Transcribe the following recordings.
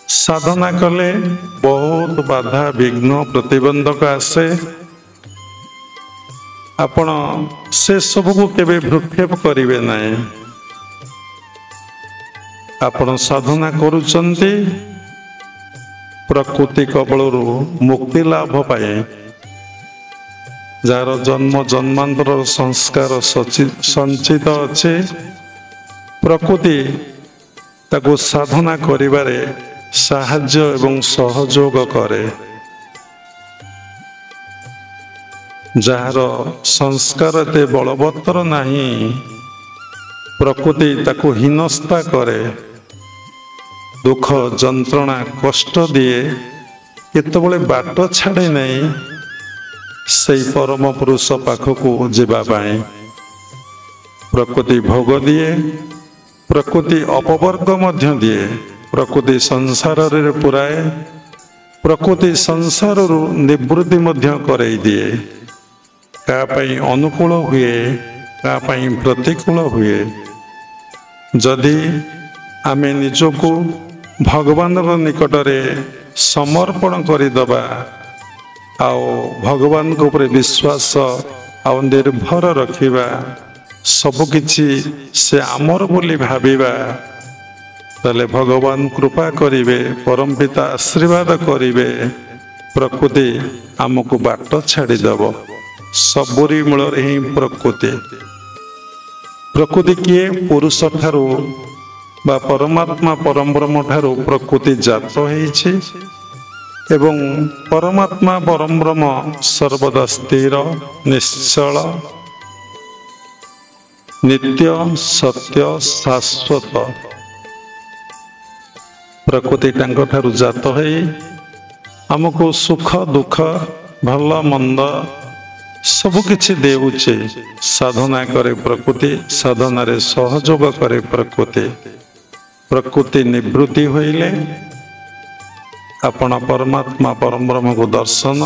साधना कले बहुत बाधा विघ्न प्रतिबंधक आसे। आपण से सब को केबे भ्रूक्षेप करिवे नहीं। आपण साधना करुचंती प्रकृति कबलरू मुक्ति लाभ पाए, जार जन्म जन्मांतर संस्कार संचित अच्छे। प्रकृति ताको साधना करिबारे साहाय्य एवं सहयोग करे। जार संस्कार ते बलवत्तर नहीं, प्रकृति ताको हीनस्ता करे, दुख जंत्रणा कष्ट दिए, केतबेले बाट छाड़े नहीं से परम पुरुष पाखकू जीवा पाए। प्रकृति भोग दिए, प्रकृति अपवर्ग मध्य दिए, प्रकृति संसार रे पुराए, प्रकृति संसार निवृत्ति मध्य करई दिए। का पई अनुकूल हुए, का पई प्रतिकूल हुए। जदि आमे निजको भगवान निकट रे समर्पण करिदबा, आओ भगवान को ऊपर विश्वास आओ निर्भर रखिबा, सबकिछि से आमर बोली भाविबा, ताले भगवान कृपा करिवे, परम पिता आशीर्वाद करिवे। प्रकृति आमको बाट छाड़ी दब। सबरी मूल ही प्रकृति। प्रकृति किए पुरुष ठारू बा परमात्मा परम ब्रह्म ठारू प्रकृति जात होइछि एवं परमात्मा परम ब्रह्म सर्वदा स्थिर निश्चल नित्य सत्य शाश्वत। प्रकृति टांग ठारू जात है आमको सुख दुख भल मंद सबकिछि देउचे। साधना करे प्रकृति, साधना रे सहयोग करे प्रकृति। प्रकृति निवृत्ति होइले आपण परमात्मा परम ब्रह्म को दर्शन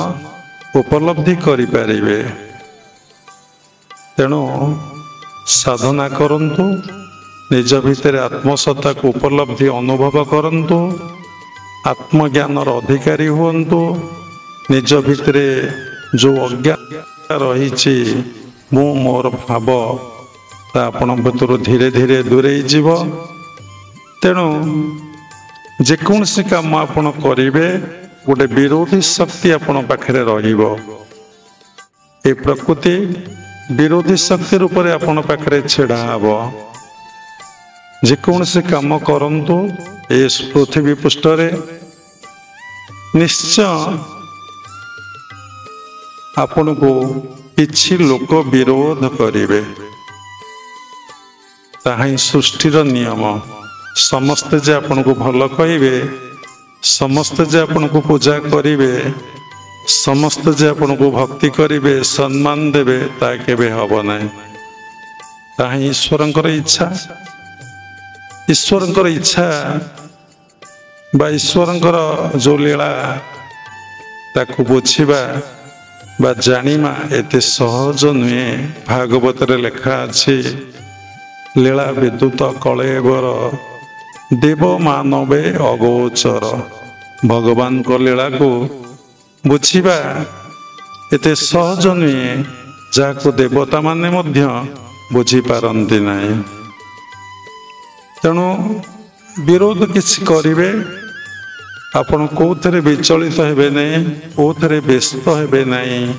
उपलब्धि करि पारिबे। तेणु साधना करंतु, निज भितर आत्मसत्ता को उपलब्धि अनुभव करंतु, आत्मज्ञानर अधिकारी हुअन्तु। निज भितरे जो अज्ञान रही मु मोर भाव आपण भीतर धीरे धीरे दूरे जीव। तेणु जेकोसी काम आपण करिवे गोटे विरोधी शक्ति आपण पाखरे रहिबो। ए प्रकृति विरोधी शक्ति रूप में आपण पाखरे छेड़ा हबो। जेकोसी काम करंतु इस पृथ्वी पृष्ठ रे निश्चय आपण को किछि लोक विरोध करिवे। ताहाई सृष्टिर नियम। समस्ते जे आपण को भल कहिबे, समस्ते जे आपण को पूजा करिवे, समस्ते जे आपण को भक्ति करिवे, सम्मान देवे, ता केबे हबो नै। ताहाई ईश्वरंकर इच्छा। ईश्वरंकर इच्छा बा ईश्वरंकर जो लीला ताकू बुझिबा बा जानिमा एते सहज नुहे। भागवत रे लेखा अछि, लीला विद्युत कलेवर देव मानवे अगोचर। भगवान को लीला को बुझिबा एते सहज नुहे, जाको देवता माने मध्य बुझी पारंती नाही। तेणु विरोध किछि करिवे, आपण कोथरे विचलित हेबे नहीं, कोथरे व्यस्त हेबे नहीं।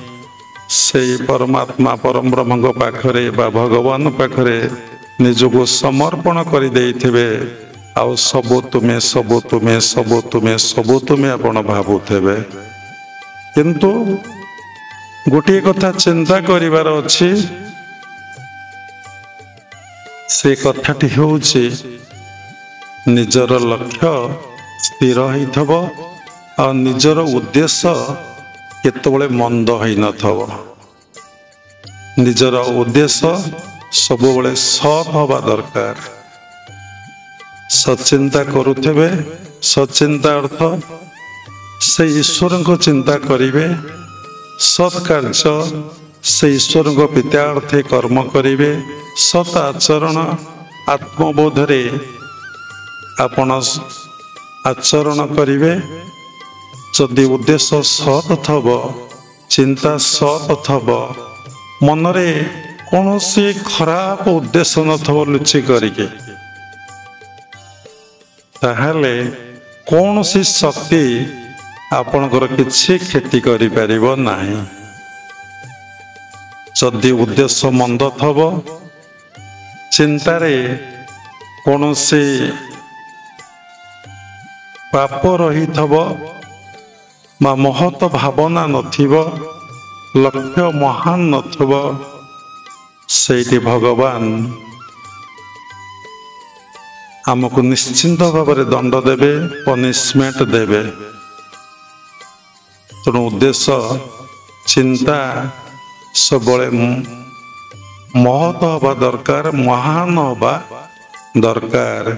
से परमात्मा परम ब्रह्म पाखरे बा भगवान पाखरे निजको समर्पण कर देइथिबे। आउ सबो तुमे सबो तुमे सबो तुमे सबो तुमे आपण भाबुथेबे। किंतु गोटे कथा चिंता करिवार अछि, से कथाटी होउछि निजर लक्ष्य स्थिर होइथब आ निजर उद्देश्य केतबेले मंद होई नथब। निजर उद्देश्य सबुबले सत हवा दरकार। सचिंता करुथेबे। सचिंता अर्थ से ईश्वर को चिंता करिवे। सत्कार्य से ईश्वर को पित्यार्थे कर्म करिवे। सत आचरण आत्मबोधरे आपण आचरण करिवे जदि उद्देश्य सत थब चिंता सत थब मनरे कौनसी खराब उद्देश्य नथब लुचि करिके ताहले कौनसी शक्ति आपणकर किछि क्षति करि परिबो नाही। जदि उद्देश्य मंद थब चिंतारे कौनसी पाप रही थब बा महत भावना नथिब लक्ष्य महान नथिब सेठी भगवान आमको निश्चिंत भाव में दंड देवे पनिशमेंट देवे। तेणु उद्देश्य चिंता सब महत हवा दरकार महान हवा दरकार।